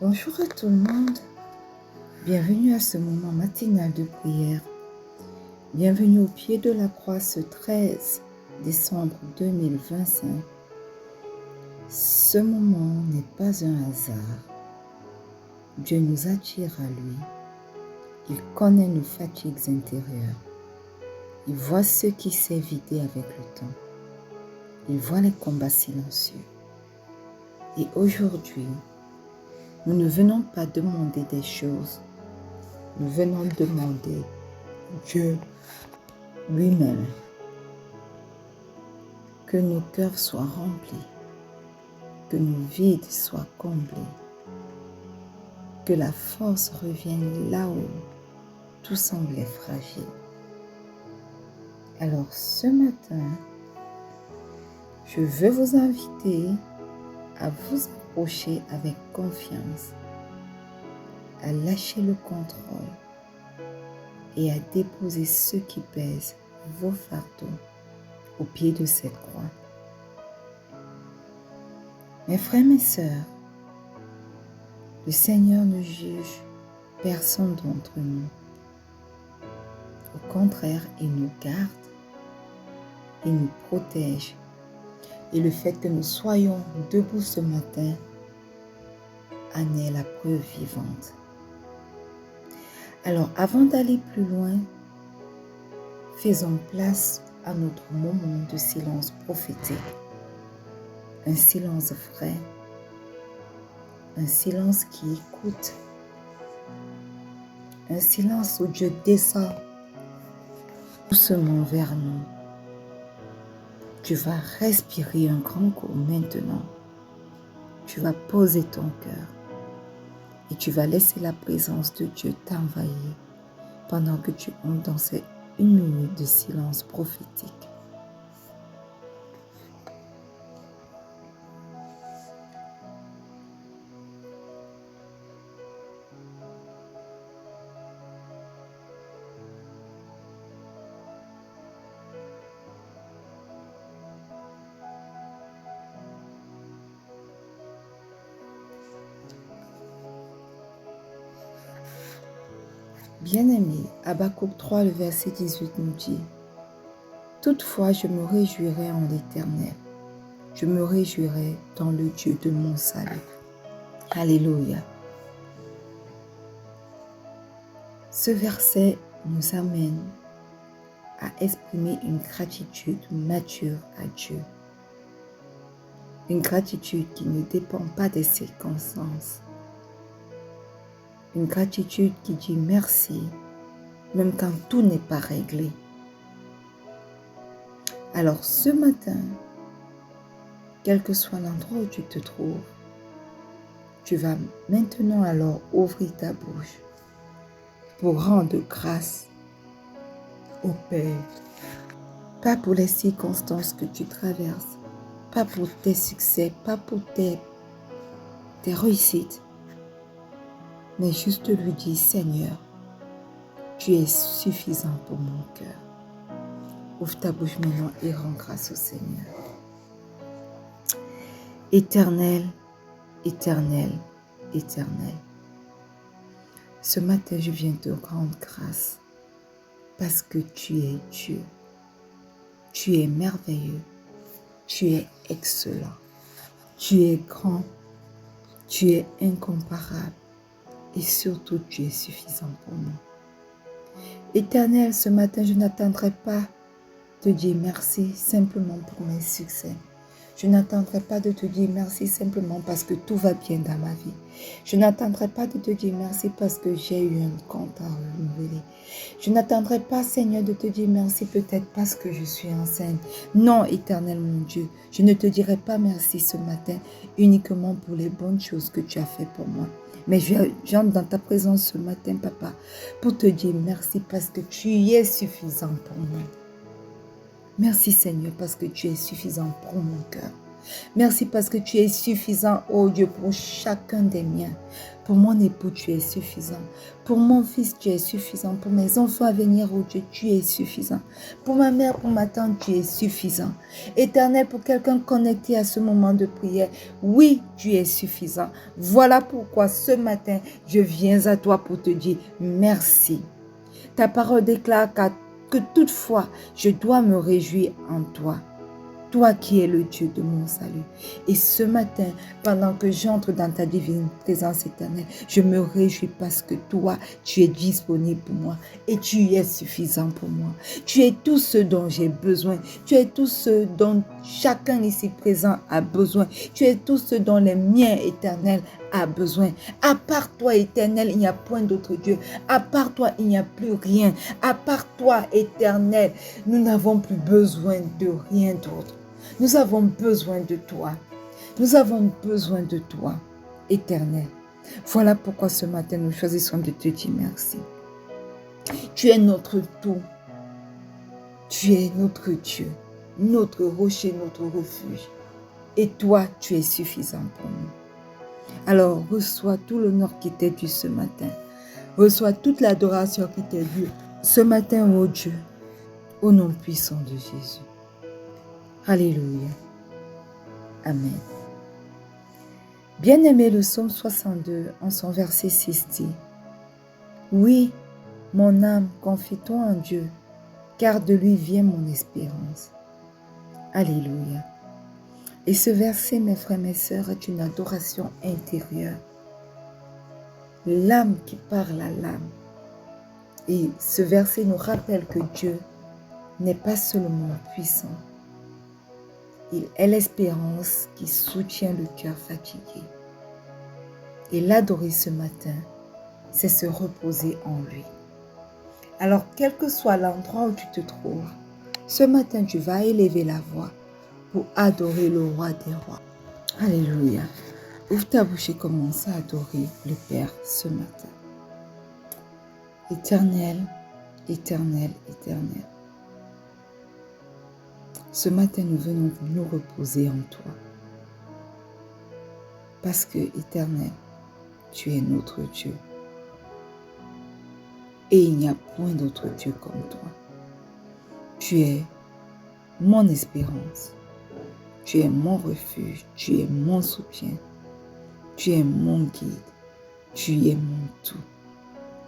Bonjour à tout le monde, bienvenue à ce moment matinal de prière. Bienvenue au pied de la croix ce 13 décembre 2025. Ce moment n'est pas un hasard. Dieu nous attire à lui. Il connaît nos fatigues intérieures. Il voit ce qui s'est vidé avec le temps. Il voit les combats silencieux. Et aujourd'hui, nous ne venons pas demander des choses. Nous venons demander Dieu lui-même. Que nos cœurs soient remplis. Que nos vides soient comblés. Que la force revienne là où tout semblait fragile. Alors ce matin, je veux vous inviter à vous approcher avec confiance, à lâcher le contrôle et à déposer ce qui pèse, vos fardeaux, au pied de cette croix. Mes frères, mes sœurs, le Seigneur ne juge personne d'entre nous. Au contraire, il nous garde, il nous protège. Et le fait que nous soyons debout ce matin en est la preuve vivante. Alors, avant d'aller plus loin, faisons place à notre moment de silence prophétique. Un silence vrai, un silence qui écoute, un silence où Dieu descend doucement vers nous. Tu vas respirer un grand coup maintenant. Tu vas poser ton cœur et tu vas laisser la présence de Dieu t'envahir pendant que tu entres dans cette 1 minute de silence prophétique. Bien-aimé, Habakkuk 3, le verset 18 nous dit « Toutefois, je me réjouirai en l'Éternel. Je me réjouirai dans le Dieu de mon salut. » Alléluia. Ce verset nous amène à exprimer une gratitude mature à Dieu. Une gratitude qui ne dépend pas des circonstances. Une gratitude qui dit merci, même quand tout n'est pas réglé. Alors ce matin, quel que soit l'endroit où tu te trouves, tu vas maintenant alors ouvrir ta bouche pour rendre grâce au Père. Pas pour les circonstances que tu traverses, pas pour tes succès, pas pour tes réussites, mais juste lui dire, Seigneur, tu es suffisant pour mon cœur. Ouvre ta bouche maintenant et rends grâce au Seigneur. Éternel, éternel, éternel. Ce matin, je viens te rendre grâce parce que tu es Dieu. Tu es merveilleux. Tu es excellent. Tu es grand. Tu es incomparable. Et surtout, tu es suffisant pour moi. Éternel, ce matin, je n'attendrai pas de te dire merci simplement pour mes succès. Je n'attendrai pas de te dire merci simplement parce que tout va bien dans ma vie. Je n'attendrai pas de te dire merci parce que j'ai eu un compte à renouveler. Je n'attendrai pas, Seigneur, de te dire merci peut-être parce que je suis enceinte. Non, Éternel mon Dieu, je ne te dirai pas merci ce matin uniquement pour les bonnes choses que tu as fait pour moi. Mais j'entre dans ta présence ce matin, Papa, pour te dire merci parce que tu es suffisant pour moi. Merci Seigneur parce que tu es suffisant pour mon cœur. Merci parce que tu es suffisant, oh Dieu, pour chacun des miens. Pour mon époux, tu es suffisant. Pour mon fils, tu es suffisant. Pour mes enfants à venir, oh Dieu, tu es suffisant. Pour ma mère, pour ma tante, tu es suffisant. Éternel, pour quelqu'un connecté à ce moment de prière, oui, tu es suffisant. Voilà pourquoi ce matin, je viens à toi pour te dire merci. Ta parole déclare que toutefois, je dois me réjouir en toi. Toi qui es le Dieu de mon salut. Et ce matin, pendant que j'entre dans ta divine présence éternelle, je me réjouis parce que toi, tu es disponible pour moi et tu es suffisant pour moi. Tu es tout ce dont j'ai besoin. Tu es tout ce dont chacun ici présent a besoin. Tu es tout ce dont les miens éternels a besoin. À part toi, éternel, il n'y a point d'autre Dieu. À part toi, il n'y a plus rien. À part toi, éternel, nous n'avons plus besoin de rien d'autre. Nous avons besoin de toi. Nous avons besoin de toi, éternel. Voilà pourquoi ce matin, nous choisissons de te dire merci. Tu es notre tout. Tu es notre Dieu, notre rocher, notre refuge. Et toi, tu es suffisant pour nous. Alors, reçois tout l'honneur qui t'est dû ce matin. Reçois toute l'adoration qui t'est due ce matin, ô Dieu, au nom puissant de Jésus. Alléluia. Amen. Bien-aimé, le psaume 62, en son verset 6 dit, « Oui, mon âme, confie-toi en Dieu, car de lui vient mon espérance. » Alléluia. Et ce verset, mes frères, mes sœurs, est une adoration intérieure. L'âme qui parle à l'âme. Et ce verset nous rappelle que Dieu n'est pas seulement puissant. Il est l'espérance qui soutient le cœur fatigué. Et l'adorer ce matin, c'est se reposer en lui. Alors, quel que soit l'endroit où tu te trouves, ce matin, tu vas élever la voix pour adorer le roi des rois. Alléluia. Ouvre ta bouche et commence à adorer le Père ce matin. Éternel, éternel, éternel. Ce matin, nous venons nous reposer en toi. Parce que, éternel, tu es notre Dieu. Et il n'y a point d'autre Dieu comme toi. Tu es mon espérance. Tu es mon refuge. Tu es mon soutien. Tu es mon guide. Tu es mon tout.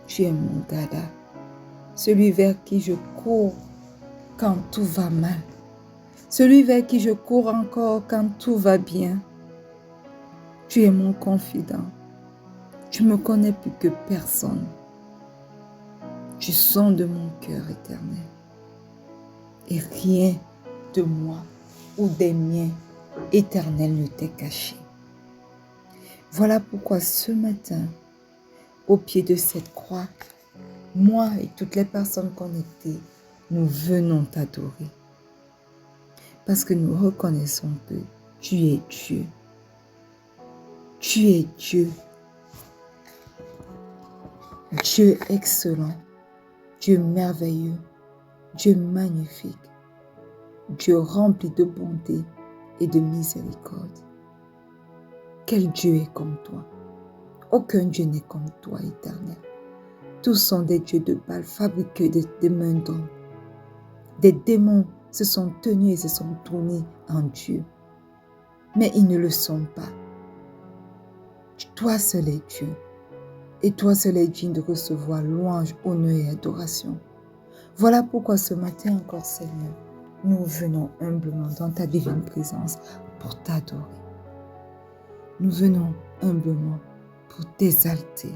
Tu es mon dada. Celui vers qui je cours quand tout va mal. Celui vers qui je cours encore quand tout va bien. Tu es mon confident. Tu me connais plus que personne. Tu sondes mon cœur éternel. Et rien de moi ou des miens éternels ne t'est caché. Voilà pourquoi ce matin, au pied de cette croix, moi et toutes les personnes connectées, nous venons t'adorer. Parce que nous reconnaissons que tu es Dieu. Tu es Dieu. Dieu excellent. Dieu merveilleux. Dieu magnifique. Dieu rempli de bonté et de miséricorde. Quel Dieu est comme toi? Aucun Dieu n'est comme toi, éternel. Tous sont des dieux de Baal, fabriqués des mains d'hommes. Des démons se sont tenus et se sont tournés en Dieu. Mais ils ne le sont pas. Toi seul es Dieu. Et toi seul es digne de recevoir louange, honneur et adoration. Voilà pourquoi ce matin encore, Seigneur, nous venons humblement dans ta divine présence pour t'adorer. Nous venons humblement pour t'exalter.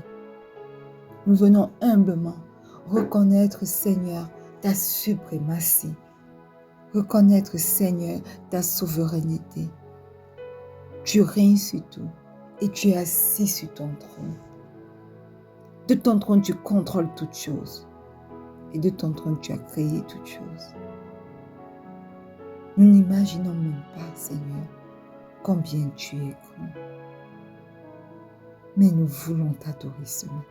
Nous venons humblement reconnaître, Seigneur, ta suprématie. Reconnaître, Seigneur, ta souveraineté. Tu règnes sur tout et tu es assis sur ton trône. De ton trône, tu contrôles toutes choses. Et de ton trône, tu as créé toutes choses. Nous n'imaginons même pas, Seigneur, combien tu es grand. Mais nous voulons t'adorer ce matin.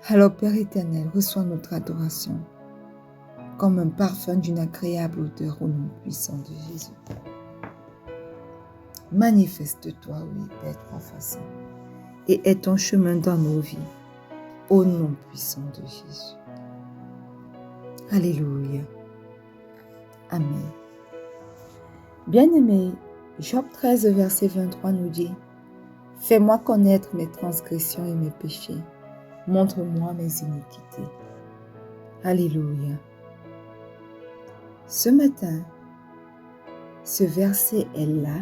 Alors, Père éternel, reçois notre adoration comme un parfum d'une agréable odeur au nom puissant de Jésus. Manifeste-toi, oui, Père trois fois saint, et aie ton chemin dans nos vies, au nom puissant de Jésus. Alléluia. Amen. Bien-aimé, Job 13, verset 23 nous dit, « Fais-moi connaître mes transgressions et mes péchés. Montre-moi mes iniquités. » Alléluia. Ce matin, ce verset est là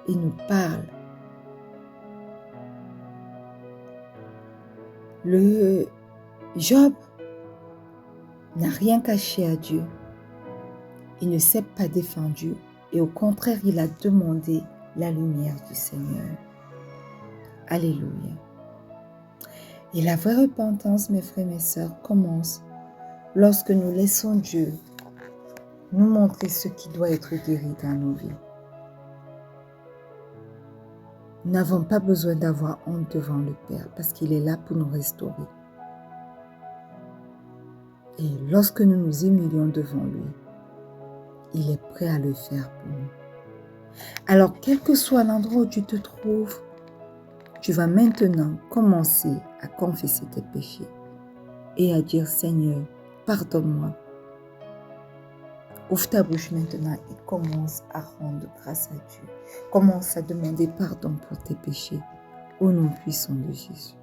et nous parle. Le Job n'a rien caché à Dieu. Il ne s'est pas défendu et au contraire, il a demandé la lumière du Seigneur. Alléluia. Et la vraie repentance, mes frères et mes sœurs, commence lorsque nous laissons Dieu nous montrer ce qui doit être guéri dans nos vies. Nous n'avons pas besoin d'avoir honte devant le Père parce qu'il est là pour nous restaurer. Et lorsque nous nous humilions devant lui, il est prêt à le faire pour nous. Alors, quel que soit l'endroit où tu te trouves, tu vas maintenant commencer à confesser tes péchés et à dire, Seigneur, pardonne-moi. Ouvre ta bouche maintenant et commence à rendre grâce à Dieu. Commence à demander pardon pour tes péchés au nom puissant de Jésus.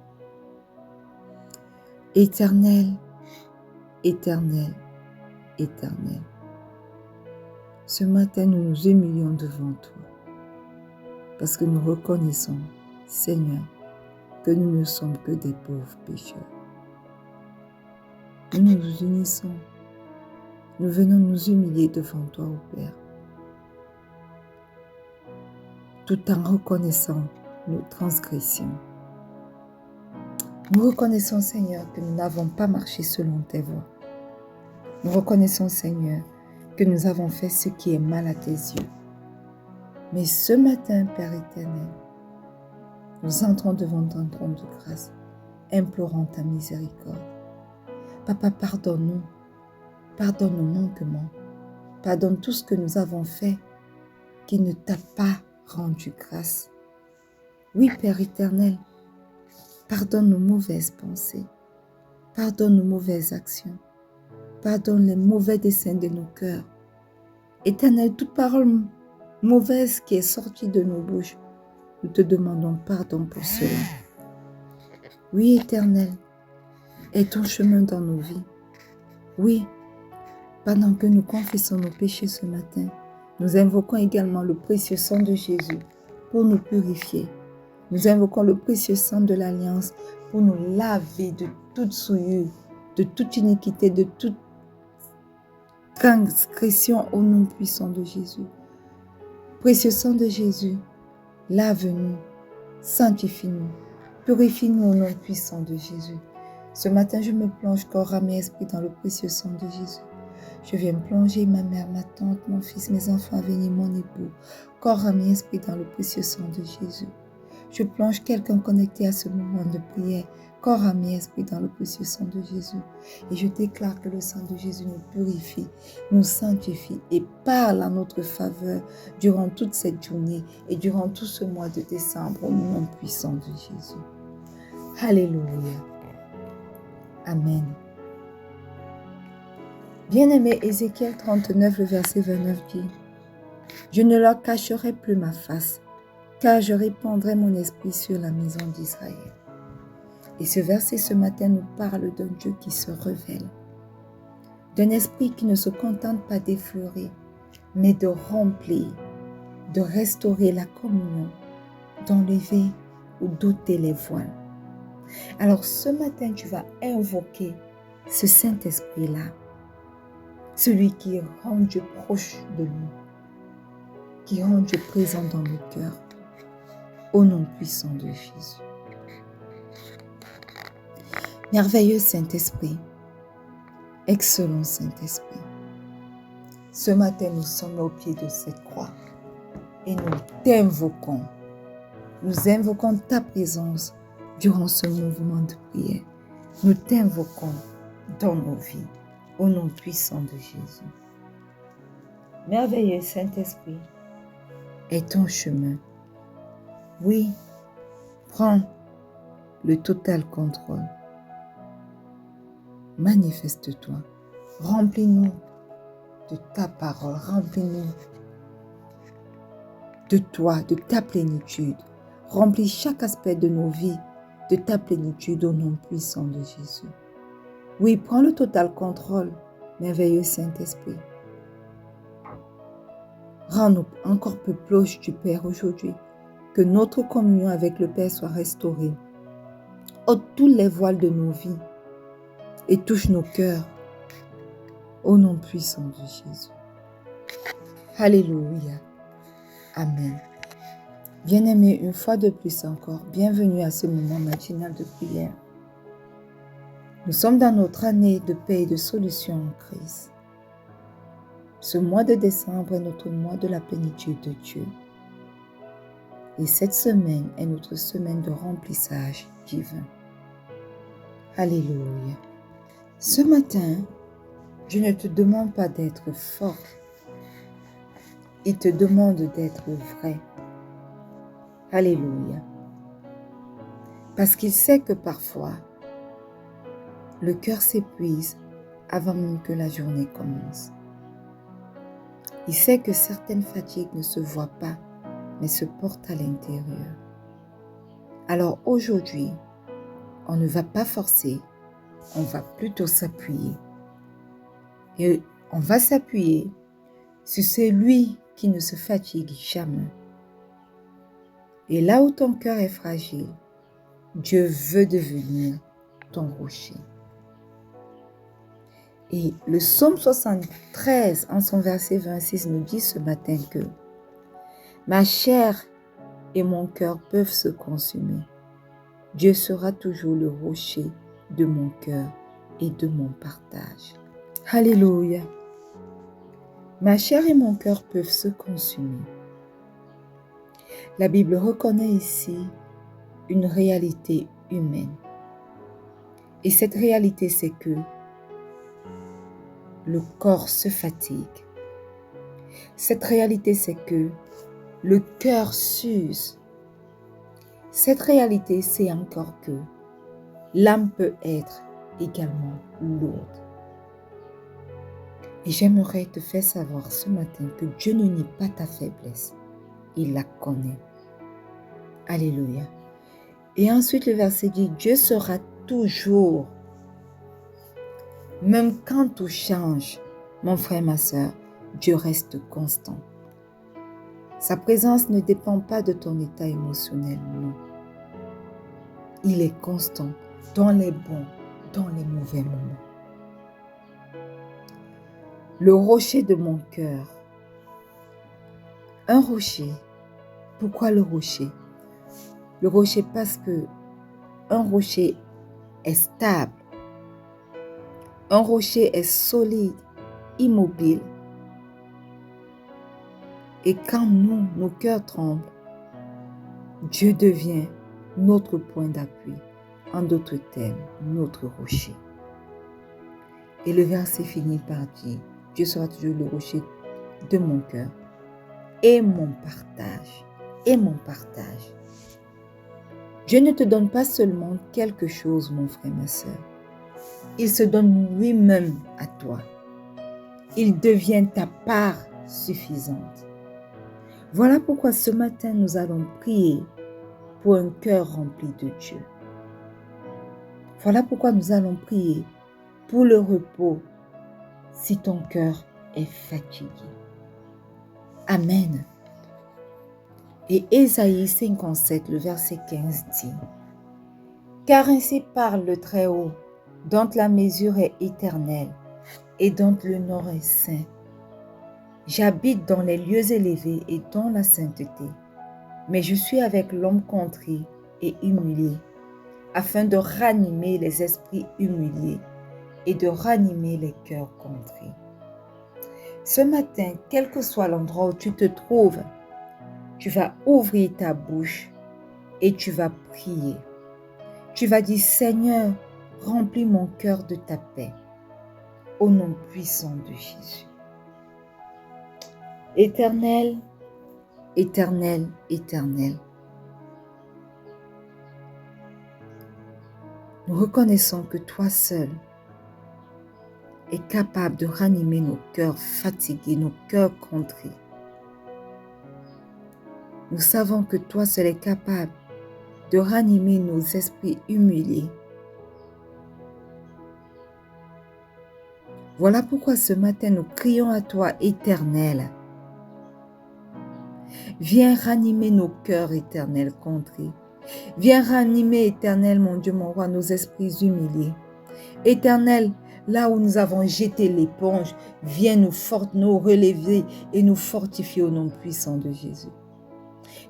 Éternel, éternel, éternel. Ce matin, nous nous humilions devant toi parce que nous reconnaissons, Seigneur, que nous ne sommes que des pauvres pécheurs. Nous nous unissons. Nous venons nous humilier devant toi, ô Père, tout en reconnaissant nos transgressions. Nous reconnaissons, Seigneur, que nous n'avons pas marché selon tes voies. Nous reconnaissons, Seigneur, que nous avons fait ce qui est mal à tes yeux. Mais ce matin, Père éternel, nous entrons devant ton trône de grâce, implorant ta miséricorde. Papa, pardonne-nous. Pardonne nos manquements. Pardonne tout ce que nous avons fait qui ne t'a pas rendu grâce. Oui, Père éternel, pardonne nos mauvaises pensées. Pardonne nos mauvaises actions. Pardonne les mauvais desseins de nos cœurs. Éternel, toute parole mauvaise qui est sortie de nos bouches, nous te demandons pardon pour cela. Oui, Éternel, aie ton chemin dans nos vies. Oui, pendant que nous confessons nos péchés ce matin, nous invoquons également le précieux sang de Jésus pour nous purifier. Nous invoquons le précieux sang de l'Alliance pour nous laver de toute souillure, de toute iniquité, de toute transgression au nom puissant de Jésus. Précieux sang de Jésus, lave-nous, sanctifie-nous, purifie-nous au nom puissant de Jésus. Ce matin, je me plonge corps, âme et esprit dans le précieux sang de Jésus. Je viens me plonger ma mère, ma tante, mon fils, mes enfants à venir, mon époux, corps, âme et esprit dans le précieux sang de Jésus. Je plonge quelqu'un connecté à ce moment de prière, corps, âme et esprit dans le précieux sang de Jésus. Et je déclare que le sang de Jésus nous purifie, nous sanctifie et parle en notre faveur durant toute cette journée et durant tout ce mois de décembre au nom puissant de Jésus. Alléluia. Amen. Bien-aimé, Ézéchiel 39, le verset 29 dit, « Je ne leur cacherai plus ma face, car je répandrai mon esprit sur la maison d'Israël. » Et ce verset ce matin nous parle d'un Dieu qui se révèle, d'un esprit qui ne se contente pas d'effleurer, mais de remplir, de restaurer la communion, d'enlever ou d'ôter les voiles. Alors ce matin, tu vas invoquer ce Saint-Esprit-là, celui qui rend Dieu proche de nous, qui rend Dieu présent dans nos cœurs, au nom puissant de Jésus. Merveilleux Saint-Esprit, excellent Saint-Esprit, ce matin nous sommes au pied de cette croix et nous t'invoquons. Nous invoquons ta présence durant ce mouvement de prière. Nous t'invoquons dans nos vies, au nom puissant de Jésus. Merveilleux Saint-Esprit, est ton chemin. Oui, prends le total contrôle. Manifeste-toi. Remplis-nous de ta parole. Remplis-nous de toi, de ta plénitude. Remplis chaque aspect de nos vies de ta plénitude au nom puissant de Jésus. Oui, prends le total contrôle, merveilleux Saint-Esprit. Rends-nous encore plus proches du Père aujourd'hui. Que notre communion avec le Père soit restaurée. Ôte tous les voiles de nos vies et touche nos cœurs au nom puissant de Jésus. Alléluia. Amen. Bien-aimés, une fois de plus encore, bienvenue à ce moment matinal de prière. Nous sommes dans notre année de paix et de solution en Christ. Ce mois de décembre est notre mois de la plénitude de Dieu. Et cette semaine est notre semaine de remplissage divin. Alléluia. Ce matin, je ne te demande pas d'être fort. Il te demande d'être vrai. Alléluia. Parce qu'il sait que parfois, le cœur s'épuise avant même que la journée commence. Il sait que certaines fatigues ne se voient pas, mais se portent à l'intérieur. Alors aujourd'hui, on ne va pas forcer, on va plutôt s'appuyer. Et on va s'appuyer sur celui qui ne se fatigue jamais. Et là où ton cœur est fragile, Dieu veut devenir ton rocher. Et le psaume 73, en son verset 26, nous dit ce matin que ma chair et mon cœur peuvent se consumer. Dieu sera toujours le rocher de mon cœur et de mon partage. Alléluia. Ma chair et mon cœur peuvent se consumer. La Bible reconnaît ici une réalité humaine. Et cette réalité, c'est que le corps se fatigue. Cette réalité, c'est que le cœur s'use. Cette réalité, c'est encore que l'âme peut être également lourde. Et j'aimerais te faire savoir ce matin que Dieu ne nie pas ta faiblesse. Il la connaît. Alléluia. Et ensuite le verset dit, Dieu sera toujours, même quand tout change, mon frère, ma soeur, Dieu reste constant. Sa présence ne dépend pas de ton état émotionnel, non. Il est constant dans les bons, dans les mauvais moments. Le rocher de mon cœur. Un rocher. Pourquoi le rocher? Le rocher parce que un rocher est stable. Un rocher est solide, immobile. Et quand nos cœurs tremblent, Dieu devient notre point d'appui. En d'autres termes, notre rocher. Et le verset finit par dire, Dieu sera toujours le rocher de mon cœur et mon partage. Et mon partage. Dieu ne te donne pas seulement quelque chose, mon frère, ma soeur. Il se donne lui-même à toi. Il devient ta part suffisante. Voilà pourquoi ce matin, nous allons prier pour un cœur rempli de Dieu. Voilà pourquoi nous allons prier pour le repos si ton cœur est fatigué. Amen. Et Ésaïe 57, le verset 15 dit, « Car ainsi parle le Très-Haut, dont la mesure est éternelle et dont le nom est saint. J'habite dans les lieux élevés et dans la sainteté, mais je suis avec l'homme contrit et humilié, afin de ranimer les esprits humiliés et de ranimer les cœurs contrits. » Ce matin, quel que soit l'endroit où tu te trouves, tu vas ouvrir ta bouche et tu vas prier. Tu vas dire, Seigneur, remplis mon cœur de ta paix, au nom puissant de Jésus. Éternel, Éternel, éternel. Nous reconnaissons que toi seul es capable de ranimer nos cœurs fatigués, nos cœurs contrits. Nous savons que toi seul es capable de ranimer nos esprits humiliés. Voilà pourquoi ce matin nous crions à toi, Éternel. Viens ranimer nos cœurs, Éternel, contrits. Viens ranimer, Éternel, mon Dieu, mon roi, nos esprits humiliés. Éternel, là où nous avons jeté l'éponge, viens nous relever et nous fortifier au nom puissant de Jésus.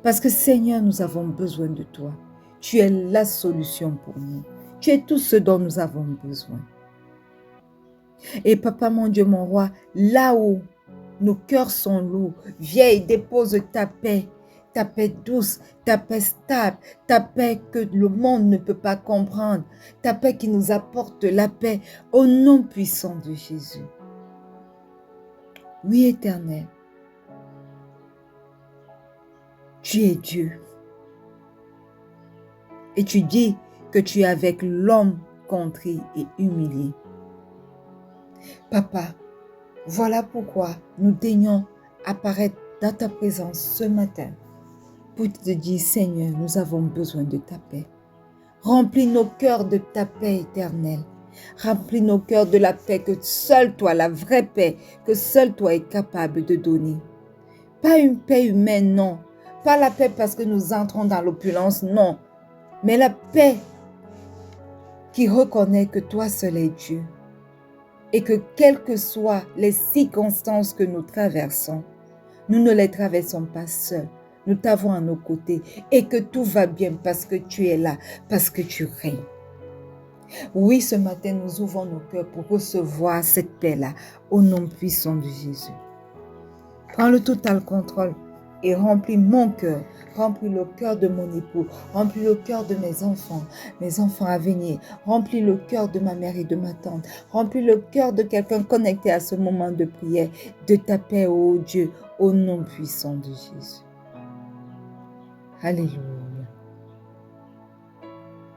Parce que Seigneur, nous avons besoin de toi. Tu es la solution pour nous. Tu es tout ce dont nous avons besoin. Et Papa, mon Dieu, mon roi, là où nos cœurs sont lourds, viens et dépose ta paix douce, ta paix stable, ta paix que le monde ne peut pas comprendre, ta paix qui nous apporte la paix au nom puissant de Jésus. Oui, Éternel, tu es Dieu. Et tu dis que tu es avec l'homme contrit et humilié. Papa, voilà pourquoi nous daignons apparaître dans ta présence ce matin pour te dire, Seigneur, nous avons besoin de ta paix. Remplis nos cœurs de ta paix éternelle. Remplis nos cœurs de la paix que seul toi, la vraie paix, que seul toi es capable de donner. Pas une paix humaine, non. Pas la paix parce que nous entrons dans l'opulence, non. Mais la paix qui reconnaît que toi seul es Dieu. Et que quelles que soient les circonstances que nous traversons, nous ne les traversons pas seuls. Nous t'avons à nos côtés et que tout va bien parce que tu es là, parce que tu règnes. Oui, ce matin, nous ouvrons nos cœurs pour recevoir cette paix-là au nom puissant de Jésus. Prends le total contrôle et remplis mon cœur, remplis le cœur de mon époux, remplis le cœur de mes enfants à venir, remplis le cœur de ma mère et de ma tante, remplis le cœur de quelqu'un connecté à ce moment de prière, de ta paix, ô Dieu, au nom puissant de Jésus. Alléluia.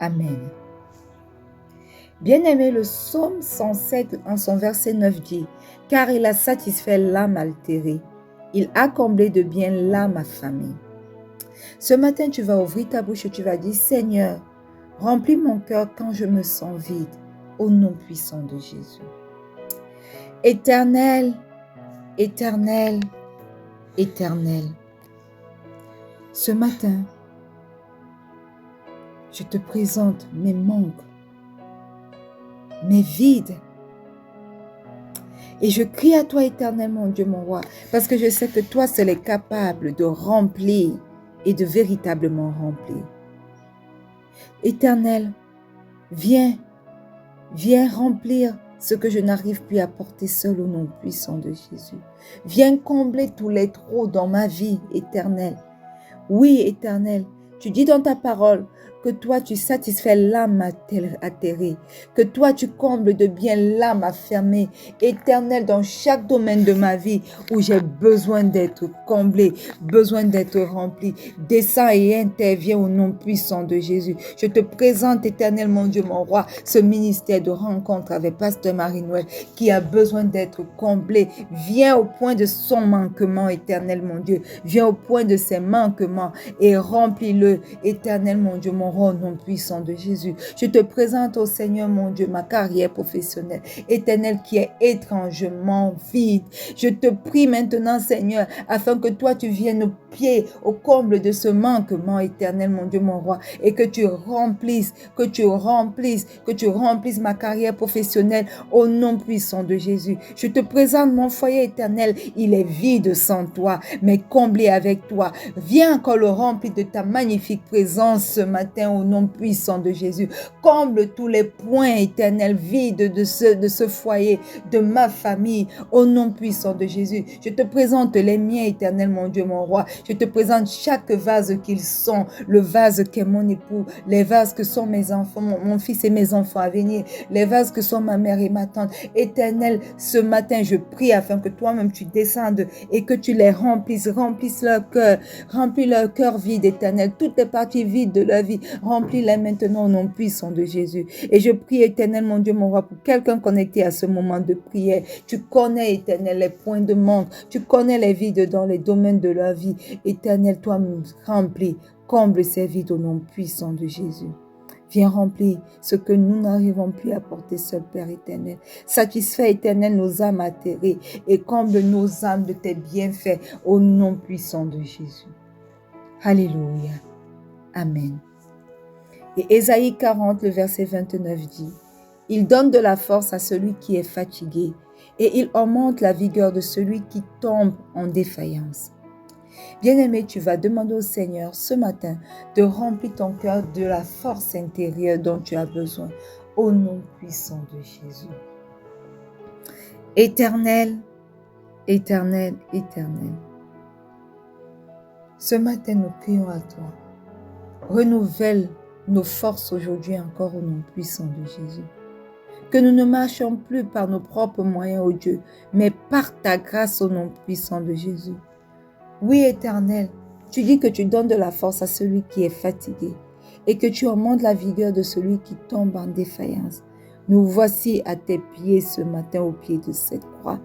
Amen. Bien-aimé, le psaume 107 en son verset 9 dit, « Car il a satisfait l'âme altérée, il a comblé de bien l'âme affamée. » Ce matin, tu vas ouvrir ta bouche et tu vas dire, « Seigneur, remplis mon cœur quand je me sens vide, au nom puissant de Jésus. » Éternel, éternel, éternel. Ce matin, je te présente mes manques, mes vides. Et je crie à toi, éternel, mon Dieu, mon roi, parce que je sais que toi seul es capable de remplir et de véritablement remplir. Éternel, viens remplir ce que je n'arrive plus à porter seul au nom puissant de Jésus. Viens combler tous les trous dans ma vie, éternel. Oui, éternel, tu dis dans ta parole que toi tu satisfais l'âme atterrée, que toi tu combles de bien l'âme affamée, éternel, dans chaque domaine de ma vie où j'ai besoin d'être comblé, besoin d'être rempli. Descends et interviens au nom puissant de Jésus. Je te présente, éternel, mon Dieu, mon roi, ce ministère de rencontre avec Pasteur Marie-Noël qui a besoin d'être comblé. Viens au point de son manquement, éternel, mon Dieu. Viens au point de ses manquements et remplis-le, éternel, mon Dieu, mon roi, au nom puissant de Jésus. Je te présente au Seigneur, mon Dieu, ma carrière professionnelle, éternel, qui est étrangement vide. Je te prie maintenant, Seigneur, afin que toi, tu viennes au pied, au comble de ce manquement, éternel, mon Dieu, mon roi, et que tu remplisses ma carrière professionnelle au nom puissant de Jésus. Je te présente mon foyer éternel, il est vide sans toi, mais comblé avec toi. Viens encore le remplir de ta magnifique présence ce matin. matin au nom puissant de Jésus. Comble tous les points éternels vides de ce foyer, de ma famille, au nom puissant de Jésus. Je te présente les miens, éternel, mon Dieu, mon roi. Je te présente chaque vase qu'ils sont, le vase qu'est mon époux, les vases que sont mes enfants, mon fils et mes enfants à venir, les vases que sont ma mère et ma tante. Éternel, ce matin, je prie afin que toi-même tu descendes et que tu les remplisses leur cœur, remplis leur cœur vide, éternel, toutes les parties vides de leur vie, remplis-les maintenant au nom puissant de Jésus. Et je prie, éternel, mon Dieu, mon roi, pour quelqu'un connecté à ce moment de prière. Tu connais, éternel, les points de manque, tu connais les vides dans les domaines de leur vie. Éternel, toi, remplis, comble ces vides au nom puissant de Jésus. Viens remplir ce que nous n'arrivons plus à porter seul, Père éternel. Satisfais, éternel, nos âmes atterrées et comble nos âmes de tes bienfaits au nom puissant de Jésus. Alléluia. Amen. Et Ésaïe 40, le verset 29 dit, « Il donne de la force à celui qui est fatigué et il augmente la vigueur de celui qui tombe en défaillance. » Bien-aimé, tu vas demander au Seigneur ce matin de remplir ton cœur de la force intérieure dont tu as besoin au nom puissant de Jésus. Éternel, éternel, éternel, ce matin nous crions à toi. Renouvelle nos forces aujourd'hui encore au nom puissant de Jésus. Que nous ne marchions plus par nos propres moyens, ô Dieu, mais par ta grâce au nom puissant de Jésus. Oui, Éternel, tu dis que tu donnes de la force à celui qui est fatigué et que tu augmentes la vigueur de celui qui tombe en défaillance. Nous voici à tes pieds ce matin au pied de cette croix.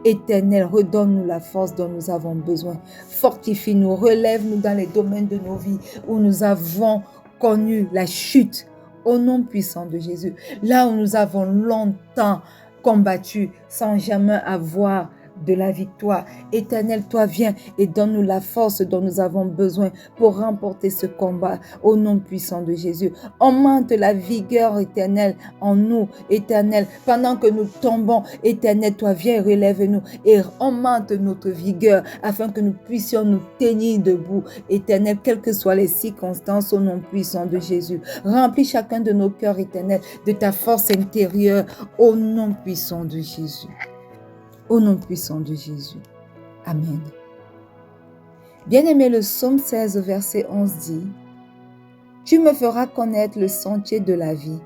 Éternel, redonne-nous la force dont nous avons besoin. Fortifie-nous, relève-nous dans les domaines de nos vies où nous avons connu la chute. Au nom puissant de Jésus, là où nous avons longtemps combattu sans jamais avoir de la victoire. Éternel, toi viens et donne-nous la force dont nous avons besoin pour remporter ce combat au nom puissant de Jésus. Augmente la vigueur éternelle en nous, éternel, pendant que nous tombons, éternel, toi viens, relève-nous et augmente notre vigueur afin que nous puissions nous tenir debout, éternel, quelles que soient les circonstances au nom puissant de Jésus. Remplis chacun de nos cœurs, éternel, de ta force intérieure au nom puissant de Jésus. Au nom puissant de Jésus. Amen. Bien-aimé, le psaume 16, verset 11 dit, « Tu me feras connaître le sentier de la vie.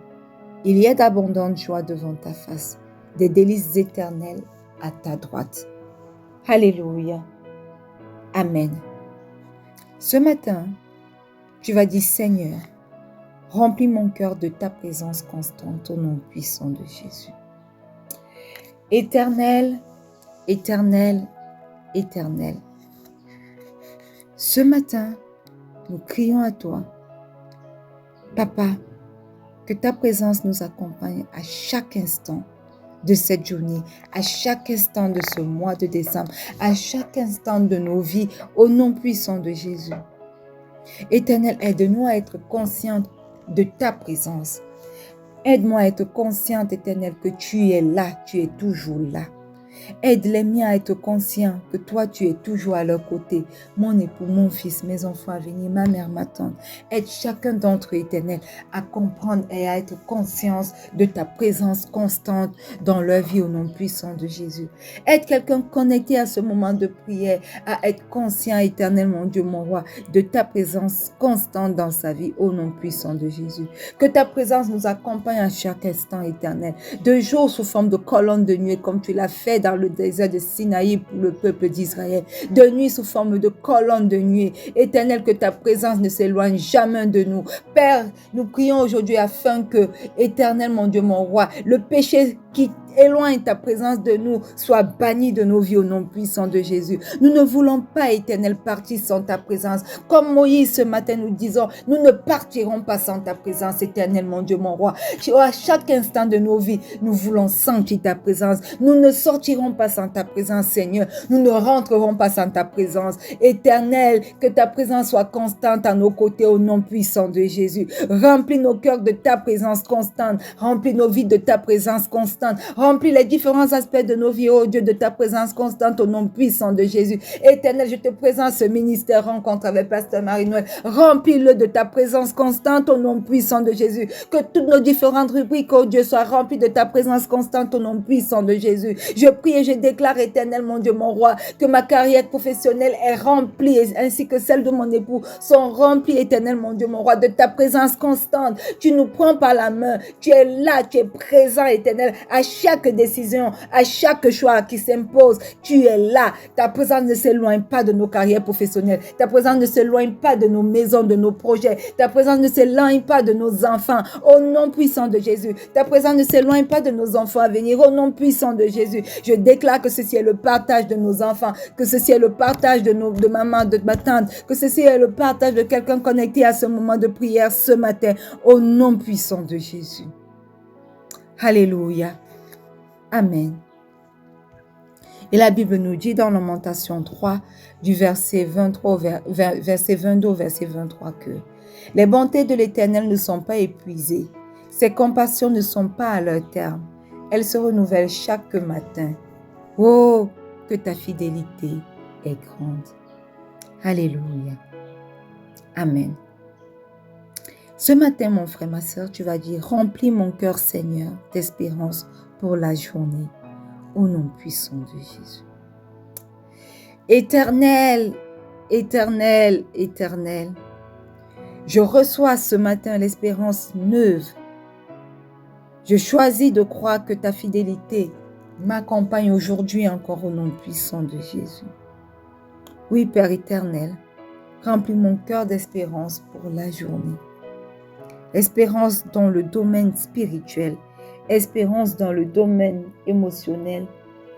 Il y a d'abondantes joies devant ta face, des délices éternelles à ta droite. » Alléluia. Amen. Ce matin, tu vas dire, « Seigneur, remplis mon cœur de ta présence constante au nom puissant de Jésus. » Éternel, éternel, éternel. Ce matin, nous crions à toi. Papa, que ta présence nous accompagne à chaque instant de cette journée, à chaque instant de ce mois de décembre, à chaque instant de nos vies, au nom puissant de Jésus. Éternel, aide-nous à être conscients de ta présence. Aide-moi à être consciente, éternel, que tu es là, tu es toujours là. Aide les miens à être conscients que toi, tu es toujours à leur côté. Mon époux, mon fils, mes enfants à venir, ma mère, ma tante. Aide chacun d'entre eux, éternel, à comprendre et à être conscience de ta présence constante dans leur vie au nom puissant de Jésus. Aide quelqu'un connecté à ce moment de prière à être conscient, éternel, mon Dieu, mon roi, de ta présence constante dans sa vie au nom puissant de Jésus. Que ta présence nous accompagne à chaque instant, éternel. De jour sous forme de colonne de nuée, comme tu l'as fait dans le désert de Sinaï pour le peuple d'Israël. De nuit sous forme de colonne de nuée. Éternel, que ta présence ne s'éloigne jamais de nous. Père, nous prions aujourd'hui afin que, éternel, mon Dieu, mon roi, le péché qui éloigne ta présence de nous soit banni de nos vies au nom puissant de Jésus. Nous ne voulons pas, éternel, partir sans ta présence. Comme Moïse ce matin, nous disons, nous ne partirons pas sans ta présence, éternel, mon Dieu, mon roi. À chaque instant de nos vies, nous voulons sentir ta présence. Nous ne sortirons pas sans ta présence, Seigneur. Nous ne rentrerons pas sans ta présence. Éternel, que ta présence soit constante à nos côtés au nom puissant de Jésus. Remplis nos cœurs de ta présence constante. Remplis nos vies de ta présence constante. Remplis les différents aspects de nos vies, oh Dieu, de ta présence constante au nom puissant de Jésus. Éternel, je te présente ce ministère rencontre avec Pasteur Marie-Noël. Remplis-le de ta présence constante au nom puissant de Jésus. Que toutes nos différentes rubriques, oh Dieu, soient remplies de ta présence constante au nom puissant de Jésus. Je prie et je déclare, éternel, mon Dieu, mon roi, que ma carrière professionnelle est remplie, ainsi que celle de mon époux sont remplies, éternel, mon Dieu, mon roi, de ta présence constante. Tu nous prends par la main. Tu es là, tu es présent, éternel, à chaque décision, à chaque choix qui s'impose. Tu es là. Ta présence ne s'éloigne pas de nos carrières professionnelles. Ta présence ne s'éloigne pas de nos maisons, de nos projets. Ta présence ne s'éloigne pas de nos enfants. Au nom puissant de Jésus. Ta présence ne s'éloigne pas de nos enfants à venir. Au nom puissant de Jésus. Je déclare que ceci est le partage de nos enfants, que ceci est le partage de maman, de ma tante, que ceci est le partage de quelqu'un connecté à ce moment de prière ce matin. Au nom puissant de Jésus. Alléluia. Amen. Et la Bible nous dit dans Lamentation 3, du verset 23 verset 22 au verset 23 que les bontés de l'Éternel ne sont pas épuisées, ses compassions ne sont pas à leur terme, elles se renouvellent chaque matin. Oh, que ta fidélité est grande. Alléluia. Amen. Ce matin, mon frère, ma soeur, tu vas dire, remplis mon cœur, Seigneur, d'espérance pour la journée, au nom puissant de Jésus. Éternel, éternel, éternel, je reçois ce matin l'espérance neuve. Je choisis de croire que ta fidélité m'accompagne aujourd'hui encore au nom puissant de Jésus. Oui, Père éternel, remplis mon cœur d'espérance pour la journée. Espérance dans le domaine spirituel, espérance dans le domaine émotionnel,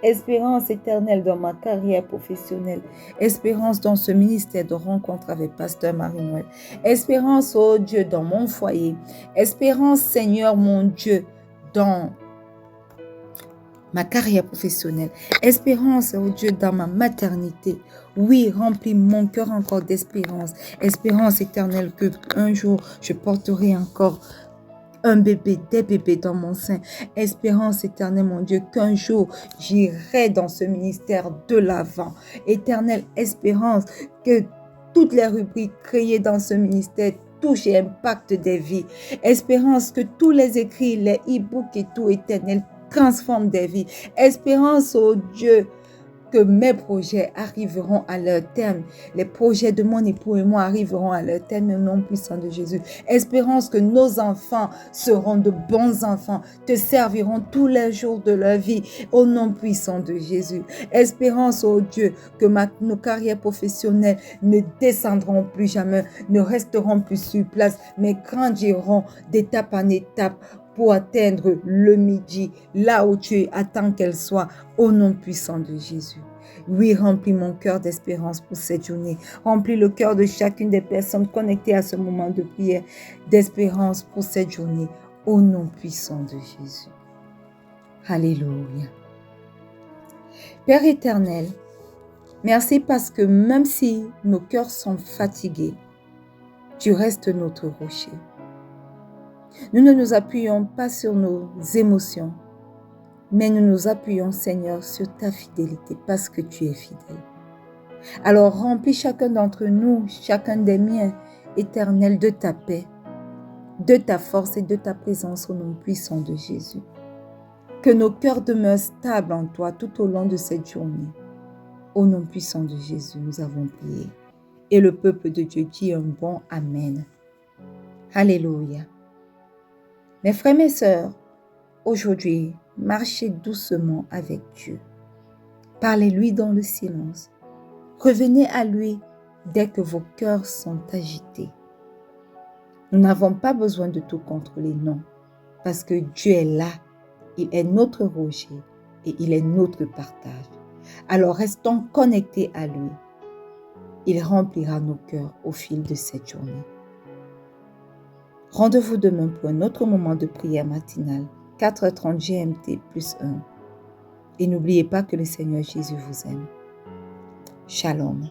espérance éternelle dans ma carrière professionnelle, espérance dans ce ministère de rencontre avec Pasteur Marie-Noël, espérance, oh Dieu, dans mon foyer, espérance, Seigneur, mon Dieu, dans ma carrière professionnelle, espérance, oh Dieu, dans ma maternité. Oui, remplis mon cœur encore d'espérance, espérance éternelle que un jour je porterai encore un bébé, des bébés dans mon sein. Espérance éternelle, mon Dieu, qu'un jour j'irai dans ce ministère de l'avant. Éternelle espérance que toutes les rubriques créées dans ce ministère touchent et impactent des vies. Espérance que tous les écrits, les e-books et tout, éternel, transforment des vies. Espérance, oh Dieu, que mes projets arriveront à leur terme. Les projets de mon époux et moi arriveront à leur terme au nom puissant de Jésus. Espérance que nos enfants seront de bons enfants, te serviront tous les jours de leur vie au nom puissant de Jésus. Espérance, oh Dieu, que nos carrières professionnelles ne descendront plus jamais, ne resteront plus sur place, mais grandiront d'étape en étape pour atteindre le midi, là où tu attends qu'elle soit, au nom puissant de Jésus. Oui, remplis mon cœur d'espérance pour cette journée. Remplis le cœur de chacune des personnes connectées à ce moment de prière d'espérance pour cette journée, au nom puissant de Jésus. Alléluia. Père éternel, merci parce que même si nos cœurs sont fatigués, tu restes notre rocher. Nous ne nous appuyons pas sur nos émotions, mais nous nous appuyons, Seigneur, sur ta fidélité parce que tu es fidèle. Alors remplis chacun d'entre nous, chacun des miens, éternel, de ta paix, de ta force et de ta présence au nom puissant de Jésus. Que nos cœurs demeurent stables en toi tout au long de cette journée. Au nom puissant de Jésus, nous avons prié. Et le peuple de Dieu dit un bon Amen. Alléluia. Mes frères, mes sœurs, aujourd'hui, marchez doucement avec Dieu. Parlez-lui dans le silence. Revenez à lui dès que vos cœurs sont agités. Nous n'avons pas besoin de tout contrôler, non, parce que Dieu est là. Il est notre rocher et il est notre partage. Alors restons connectés à lui. Il remplira nos cœurs au fil de cette journée. Rendez-vous demain pour un autre moment de prière matinale, 4h30 GMT plus 1. Et n'oubliez pas que le Seigneur Jésus vous aime. Shalom.